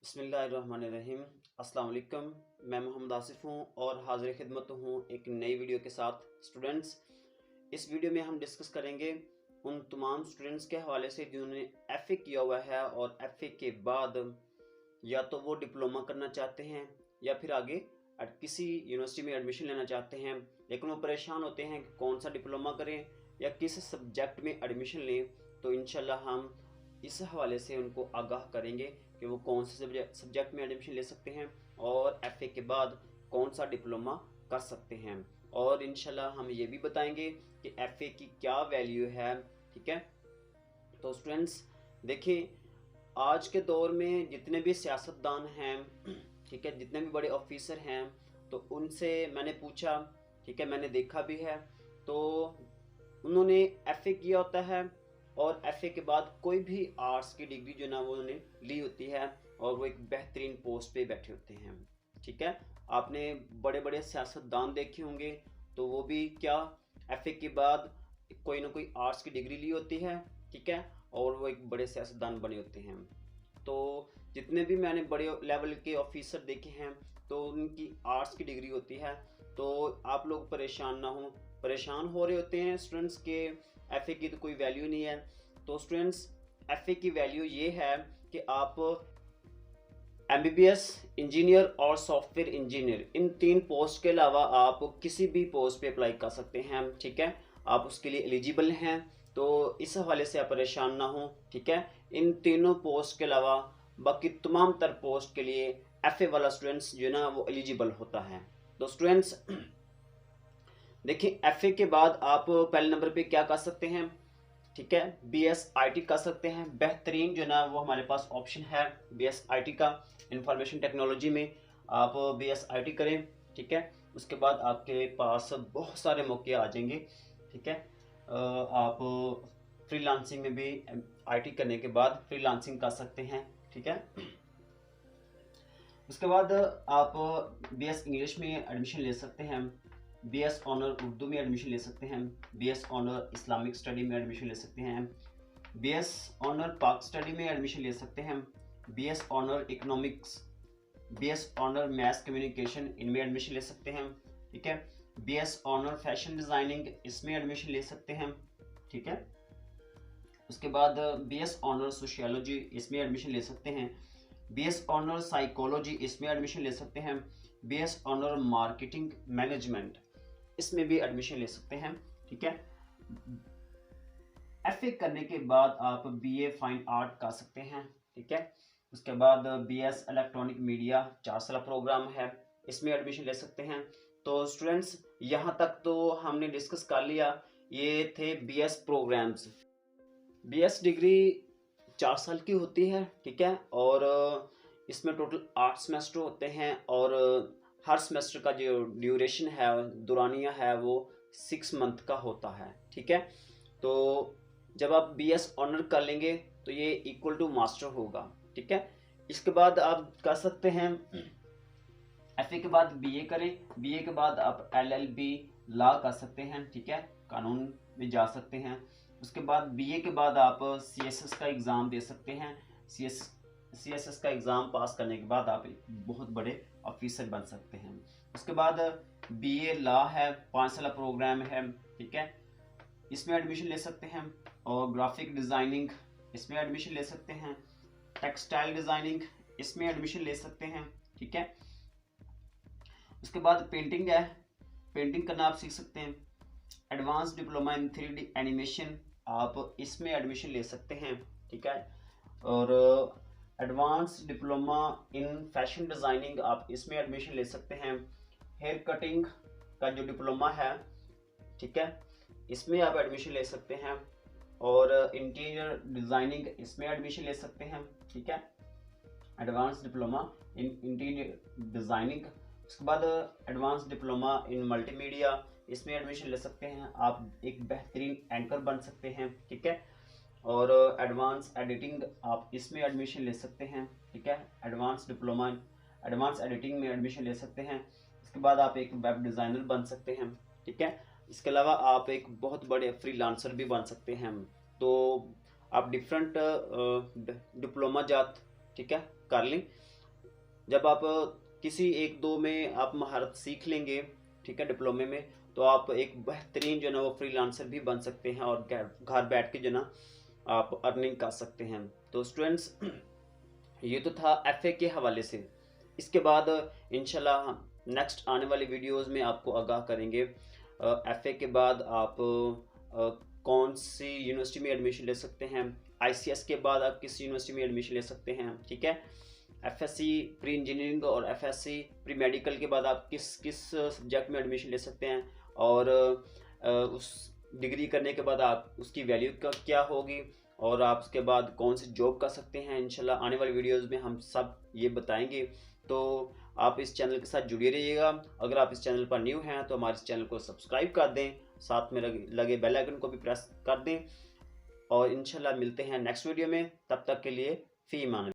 बिस्मिल्लाहिर्रहमानिर्रहीम। अस्सलाम वालेकुम। मैं मोहम्मद आसिफ हूँ और हाज़िर खिदमत हूँ एक नई वीडियो के साथ। स्टूडेंट्स, इस वीडियो में हम डिस्कस करेंगे उन तमाम स्टूडेंट्स के हवाले से जिन्होंने एफ़ए किया हुआ है और एफ़ए के बाद या तो वो डिप्लोमा करना चाहते हैं या फिर आगे किसी यूनिवर्सिटी में एडमिशन लेना चाहते हैं, लेकिन वो परेशान होते हैं कि कौन सा डिप्लोमा करें या किस सब्जेक्ट में एडमिशन लें। तो इंशाल्लाह हम इस हवाले से उनको आगाह करेंगे कि वो कौन से सब्जेक्ट में एडमिशन ले सकते हैं और एफ़ए के बाद कौन सा डिप्लोमा कर सकते हैं। और इंशाल्लाह हम ये भी बताएंगे कि एफ़ए की क्या वैल्यू है। ठीक है, तो स्टूडेंट्स देखिए, आज के दौर में जितने भी सियासतदान हैं, ठीक है, जितने भी बड़े ऑफिसर हैं, तो उनसे मैंने पूछा, ठीक है, मैंने देखा भी है, तो उन्होंने एफ़ए किया होता है और एफ़ए के बाद कोई भी आर्ट्स की डिग्री जो ना वो उन्होंने ली होती है और वो एक बेहतरीन पोस्ट पे बैठे होते हैं। ठीक है, आपने बड़े बड़े सियासतदान देखे होंगे, तो वो भी क्या एफ़ए के बाद कोई ना कोई आर्ट्स की डिग्री ली होती है, ठीक है, और वो एक बड़े सियासतदान बने होते हैं। तो जितने भी मैंने बड़े लेवल के ऑफिसर देखे हैं तो उनकी आर्ट्स की डिग्री होती है। तो आप लोग परेशान ना हो, परेशान हो रहे होते हैं स्टूडेंट्स के एफ़ए की तो कोई वैल्यू नहीं है। तो स्टूडेंट्स, एफ़ए की वैल्यू ये है कि आप एमबीबीएस इंजीनियर और सॉफ्टवेयर इंजीनियर, इन तीन पोस्ट के अलावा आप किसी भी पोस्ट पे अप्लाई कर सकते हैं। ठीक है, आप उसके लिए एलिजिबल हैं, तो इस हवाले से आप परेशान ना हो। ठीक है, इन तीनों पोस्ट के अलावा बाकी तमाम तर पोस्ट के लिए एफ़ए वाला स्टूडेंट्स जो है ना वो एलिजिबल होता है। तो स्टूडेंट्स देखिए, एफ़ए के बाद आप पहले नंबर पे क्या कर सकते हैं, ठीक है, BSIT कर सकते हैं। बेहतरीन जो ना वो हमारे पास ऑप्शन है BSIT का, इंफॉर्मेशन टेक्नोलॉजी में आप BSIT करें। ठीक है, उसके बाद आपके पास बहुत सारे मौके आ जाएंगे। ठीक है, आप फ्रीलांसिंग में भी IT करने के बाद फ्रीलांसिंग कर सकते हैं। ठीक है, उसके बाद आप BS इंग्लिश में एडमिशन ले सकते हैं, BS ऑनर उर्दू में एडमिशन ले सकते हैं, BS ऑनर इस्लामिक स्टडी में एडमिशन ले सकते हैं, BS ऑनर पाक स्टडी में एडमिशन ले सकते हैं, BS honour economics, BS honour math communication, इनमें एडमिशन ले सकते हैं। ठीक है, BS ऑनर फैशन डिज़ाइनिंग, इसमें एडमिशन ले सकते हैं। ठीक है, उसके बाद BS ऑनर सोशियोलॉजी, इसमें एडमिशन ले सकते हैं। BS ऑनर साइकोलॉजी, इसमें एडमिशन ले सकते हैं। BS ऑनर मार्केटिंग मैनेजमेंट, इसमें भी एडमिशन ले सकते हैं। ठीक है, एफ़ए करने के बाद आप BA फाइन आर्ट कर सकते हैं। ठीक है, उसके बाद BS इलेक्ट्रॉनिक मीडिया 4 साल प्रोग्राम है, इसमें एडमिशन ले सकते हैं। तो स्टूडेंट्स, यहाँ तक तो हमने डिस्कस कर लिया, ये थे BS प्रोग्राम्स। BS डिग्री 4 साल की होती है। ठीक है, और इसमें टोटल 8 सेमेस्टर होते हैं और हर सेमेस्टर का जो ड्यूरेशन है, दुरानिया है, वो 6 मंथ का होता है। ठीक है, तो जब आप BS ऑनर कर लेंगे तो ये इक्वल टू मास्टर होगा। ठीक है, इसके बाद आप कर सकते हैं एफ़ए के बाद BA करें, BA के बाद आप LLB लॉ कर सकते हैं। ठीक है, कानून में जा सकते हैं। उसके बाद BA के बाद आप CSS का एग्ज़ाम दे सकते हैं। CSS का एग्ज़ाम पास करने के बाद आप एक बहुत बड़े ऑफिसर बन सकते हैं। उसके बाद BA लॉ है, 5 साल प्रोग्राम है। ठीक है, इसमें एडमिशन ले सकते हैं। और ग्राफिक डिज़ाइनिंग, इसमें एडमिशन ले सकते हैं। टेक्सटाइल डिज़ाइनिंग, इसमें एडमिशन ले सकते हैं। ठीक है, उसके बाद पेंटिंग है, पेंटिंग करना आप सीख सकते हैं। Advance diploma in 3D animation, आप इसमें एडमिशन ले सकते हैं। ठीक है, और advance diploma in fashion designing, आप इसमें एडमिशन ले सकते हैं। हेयर कटिंग का जो डिप्लोमा है, ठीक है, इसमें आप एडमिशन ले सकते हैं। और इंटीरियर डिज़ाइनिंग, इसमें एडमिशन ले सकते हैं। ठीक है, advance diploma in interior designing. उसके बाद एडवांस डिप्लोमा इन मल्टीमीडिया, इसमें एडमिशन ले सकते हैं। आप एक बेहतरीन एंकर बन सकते हैं। ठीक है, और एडवांस एडिटिंग, आप इसमें एडमिशन ले सकते हैं। ठीक है, advance diploma in advance editing में एडमिशन ले सकते हैं। इसके बाद आप एक वेब डिज़ाइनर बन सकते हैं। ठीक है, इसके अलावा आप एक बहुत बड़े फ्रीलांसर भी बन सकते हैं। तो आप डिफरेंट डिप्लोमा जात, ठीक है, कर लें। जब आप किसी एक दो में आप महारत सीख लेंगे, ठीक है, डिप्लोमे में, तो आप एक बेहतरीन जो है ना वो फ्रीलांसर भी बन सकते हैं और घर बैठ के जो ना आप अर्निंग कर सकते हैं। तो स्टूडेंट्स, ये तो था एफए के हवाले से। इसके बाद इंशाल्लाह नेक्स्ट आने वाली वीडियोस में आपको आगाह करेंगे एफए के बाद आप कौन सी यूनिवर्सिटी में एडमिशन ले सकते हैं, आईसीएस के बाद आप किस यूनिवर्सिटी में एडमिशन ले सकते हैं, ठीक है, एफएससी प्री इंजीनियरिंग और एफएससी प्री मेडिकल के बाद आप किस किस सब्जेक्ट में एडमिशन ले सकते हैं, और उस डिग्री करने के बाद आप उसकी वैल्यू क्या होगी, और आप उसके बाद कौन सी जॉब कर सकते हैं। इंशाल्लाह आने वाली वीडियोस में हम सब ये बताएंगे। तो आप इस चैनल के साथ जुड़े रहिएगा। अगर आप इस चैनल पर न्यू हैं तो हमारे इस चैनल को सब्सक्राइब कर दें, साथ में लगे बेल आइकन को भी प्रेस कर दें, और इंशाल्लाह मिलते हैं नेक्स्ट वीडियो में। तब तक के लिए फी ईमान।